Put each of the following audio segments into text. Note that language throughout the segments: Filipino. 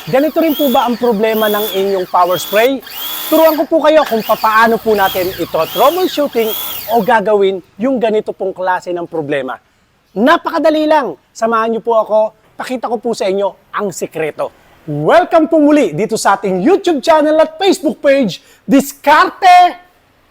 Ganito rin po ba ang problema ng inyong power spray? Turuan ko po kayo kung paano po natin ito troubleshooting o gagawin yung ganito pong klase ng problema. Napakadali lang. Samahan niyo po ako. Pakita ko po sa inyo ang sikreto. Welcome po muli dito sa ating YouTube channel at Facebook page, Diskarte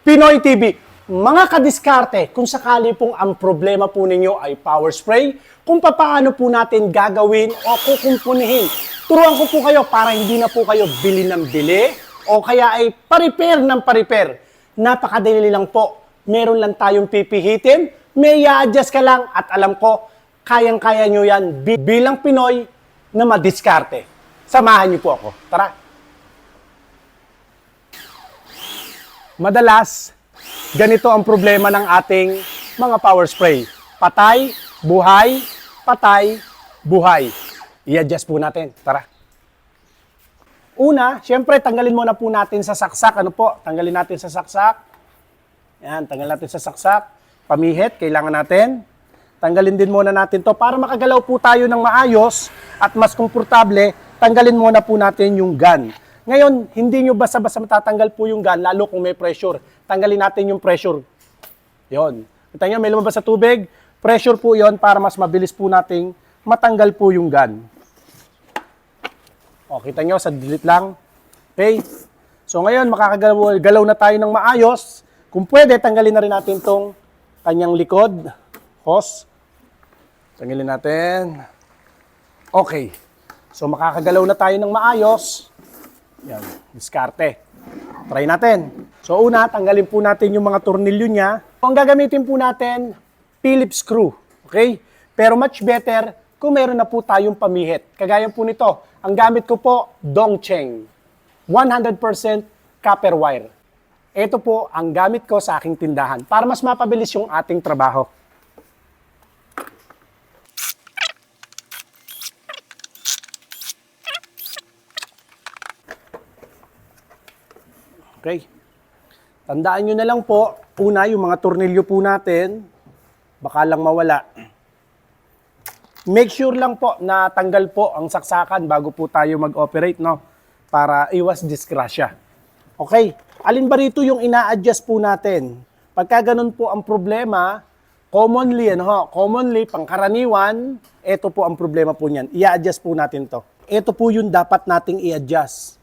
Pinoy TV. Mga kadiskarte, kung sakali pong ang problema po ninyo ay power spray, kung paano po natin gagawin o kukumpunihin. Turuan ko po kayo para hindi na po kayo bili ng bili o kaya ay pa-repair ng pa-repair. Napakadali lang po. Meron lang tayong pipihitin, may i-adjust ka lang at alam ko, kayang-kaya nyo yan bilang Pinoy na madiskarte. Samahan niyo po ako. Tara! Madalas, ganito ang problema ng ating mga power spray. Patay, buhay, patay, buhay. I-adjust po natin. Tara. Una, syempre, tanggalin muna po natin sa saksak. Ano po? Tanggalin natin sa saksak. Yan, tanggalin natin sa saksak. Pamihit, kailangan natin. Tanggalin din muna natin to para makagalaw po tayo ng maayos at mas komportable. Tanggalin muna po natin yung gun. Ngayon, hindi nyo basta-basta matatanggal po yung gun, lalo kung may pressure. Tanggalin natin yung pressure. Yon. Kita nyo, may lumabas sa tubig. Pressure po yon para mas mabilis po nating matanggal po yung gun. O, kita nyo, sa delete lang. Okay? So, ngayon, makakagalaw na tayo ng maayos. Kung pwede, tanggalin na rin natin tong kanyang likod. Hose. Tanggalin natin. Okay. So, makakagalaw na tayo ng maayos. Yan, diskarte. Try natin. So, una, tanggalin po natin yung mga tornilyo niya. Ang gagamitin po natin, Phillips screw. Okay? Pero much better kung meron na po tayong pamihit. Kagaya po nito, ang gamit ko po, Dongcheng. 100% copper wire. Ito po ang gamit ko sa aking tindahan para mas mapabilis yung ating trabaho. Okay. Tandaan nyo na lang po, una, yung mga tornilyo po natin, baka lang mawala. Make sure lang po na tanggal po ang saksakan bago po tayo mag-operate, no? Para iwas disgrasya. Okay. Alin ba rito yung ina-adjust po natin? Pagka ganun po ang problema, commonly, pangkaraniwan, ito po ang problema po niyan. I-adjust po natin to. Ito po yung dapat nating i-adjust.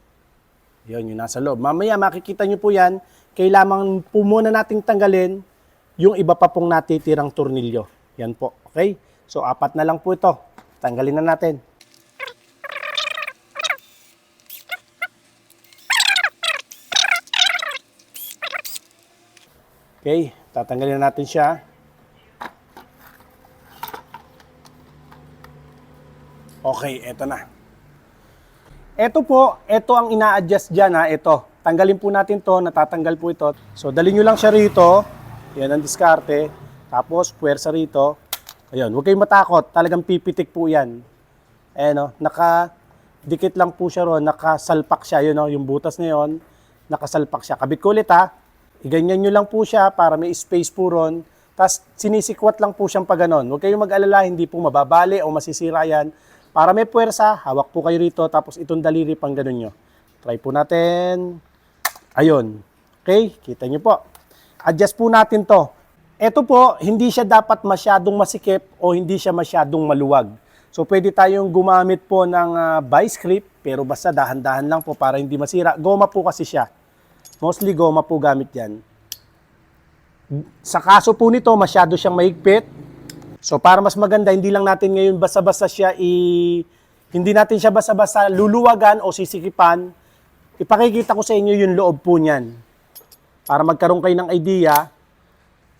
Yun, yung nasa loob. Mamaya makikita nyo po yan, kailangan po muna nating tanggalin yung iba pa pong natitirang tornilyo. Yan po, okay? So, 4 na lang po ito. Tanggalin na natin. Okay, tatanggalin na natin siya. Okay, eto na. Ito po, ito ang ina-adjust dyan ha, ito. Tanggalin po natin to, natatanggal po ito. So, dalhin nyo lang siya rito. Yan ang diskarte. Tapos, puwersa rito. Ayun, huwag kayong matakot. Talagang pipitik po yan. Ayan o, nakadikit lang po siya ron, nakasalpak siya. Yun o, yung butas na yun, nakasalpak siya. Kabit ko ulit ha. Iganyan nyo lang po siya para may space po ron. Tapos, sinisikwat lang po siyang pag ganon. Huwag kayong mag-alala, hindi po mababali o masisira yan. Para may puwersa, hawak po kayo rito, tapos itong daliri pang ganun nyo. Try po natin. Ayun. Okay, kita nyo po. Adjust po natin to. Ito po, hindi siya dapat masyadong masikip o hindi siya masyadong maluwag. So, pwede tayong gumamit po ng vice grip, pero basta dahan-dahan lang po para hindi masira. Goma po kasi siya. Mostly goma po gamit yan. Sa kaso po nito, masyado siyang mahigpit. So, para mas maganda, hindi lang natin ngayon basta-basta siya hindi natin siya basta-basta luluwagan o sisikipan. Ipakikita ko sa inyo yung loob po niyan. Para magkaroon kayo ng idea,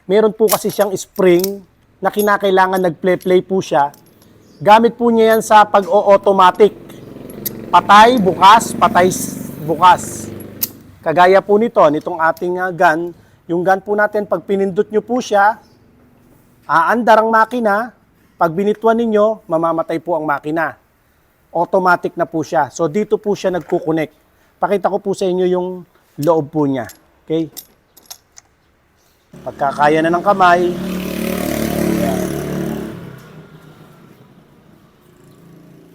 meron po kasi siyang spring na kinakailangan nag-play po siya. Gamit po niya yan sa pag-o-automatic. Patay, bukas, patay, bukas. Kagaya po nitong ating gun. Yung gun po natin, pag pinindot nyo po siya, aandar ang makina, pag binitwan ninyo, mamamatay po ang makina. Automatic na po siya. So, dito po siya nagkukonek. Pakita ko po sa inyo yung loob po niya. Okay? Pagkakaya na ng kamay,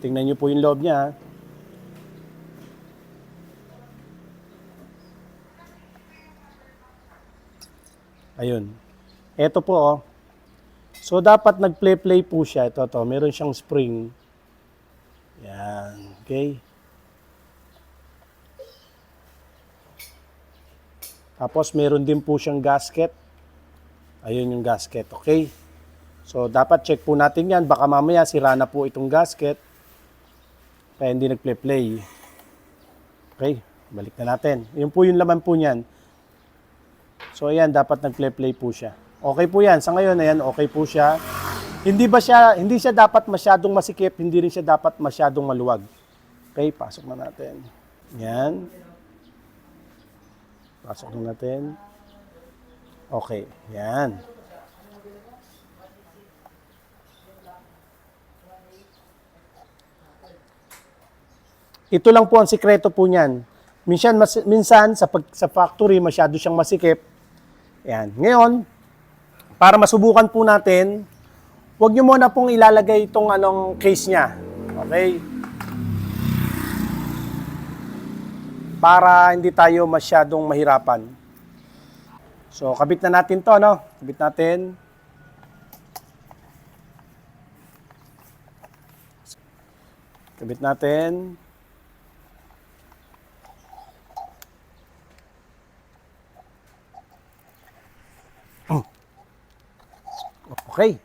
tingnan nyo po yung loob niya. Ayun. Ito po, oh. So, dapat nag-play-play po siya. Ito, to. Meron siyang spring. Yan. Okay. Tapos, meron din po siyang gasket. Ayun yung gasket. Okay. So, dapat check po natin yan. Baka mamaya sira na po itong gasket. Kaya hindi nag-play-play. Okay. Balik na natin. Yun po yung laman po niyan. So, ayan. Dapat nag-play-play po siya. Okay po yan. Sa ngayon, ayan. Okay po siya. Hindi siya dapat masyadong masikip. Hindi rin siya dapat masyadong maluwag. Okay. Pasok na natin. Yan. Pasok na natin. Okay, yan. Ito lang po ang sikreto po niyan. Minsan sa factory masyado siyang masikip. Yan. Ngayon, para masubukan po natin, huwag niyo muna pong ilalagay itong case niya. Okay? Para hindi tayo masyadong mahirapan. So, kabit na natin to, no? Kabit natin. Kabit natin. Okay.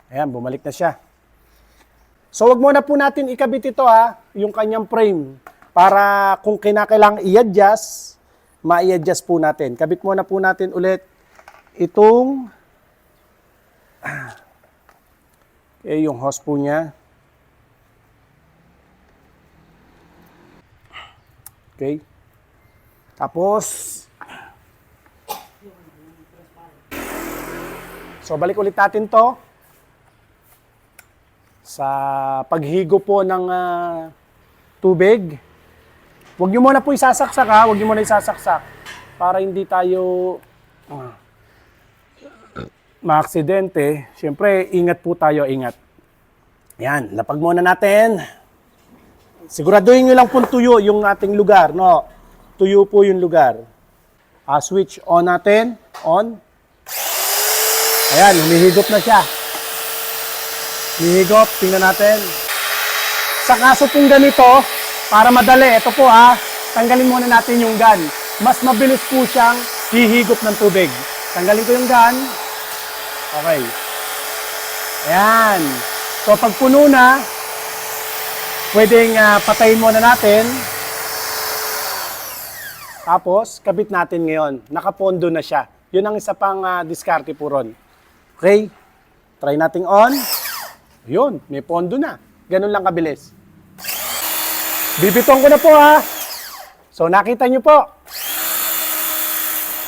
Ayan, bumalik na siya. So, wag muna po natin ikabit ito, ha, yung kanyang frame. Para kung kinakailangang i-adjust, ma-i-adjust po natin. Kabit muna po natin ulit itong yung hose po niya. Okay. Tapos, so balik ulit natin to sa paghigo po ng tubig. Huwag nyo muna po isasaksak, ha? Huwag nyo muna isasaksak para hindi tayo maaksidente. Siyempre, ingat po tayo, ingat. Yan, lapag muna natin. Siguraduhin nyo lang po tuyo yung ating lugar, no? Tuyo po yung lugar. Switch on natin. On. Ayan, humihigop na siya. Humihigop, tingnan natin. Sa kaso pong ganito, para madali, ito po tanggalin muna natin yung gun. Mas mabilis po siyang hihigop ng tubig. Tanggalin ko yung gun. Okay. Ayan. So pag puno na, pwedeng patayin muna natin. Tapos, kabit natin ngayon. Nakapondo na siya. Yun ang isa pang diskarte po ron. Okay. Try nating on. Yun, may pondo na. Ganun lang kabilis. Bibitong ko na po, So, nakita nyo po.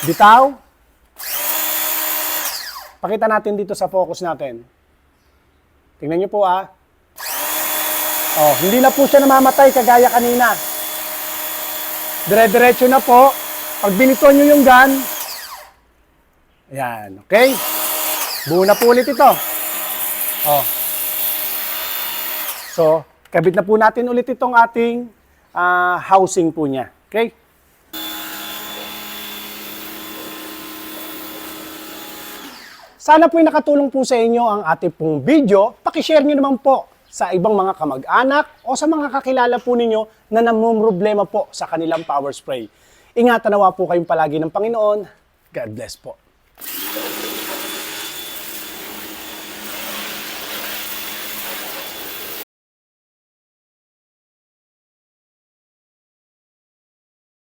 Bitaw. Pakita natin dito sa focus natin. Tingnan nyo po, Oh, hindi na po siya namamatay kagaya kanina. Dire-diretso na po. Pag binito nyo yung gun, ayan, okay? Buo na po ulit ito. Oh. So, kabit na po natin ulit itong ating housing po niya. Okay? Sana po nakatulong po sa inyo ang ating pong video. Pakishare nyo naman po sa ibang mga kamag-anak o sa mga kakilala po ninyo na namumroblema po sa kanilang power spray. Ingatan nawa po kayong palagi ng Panginoon. God bless po.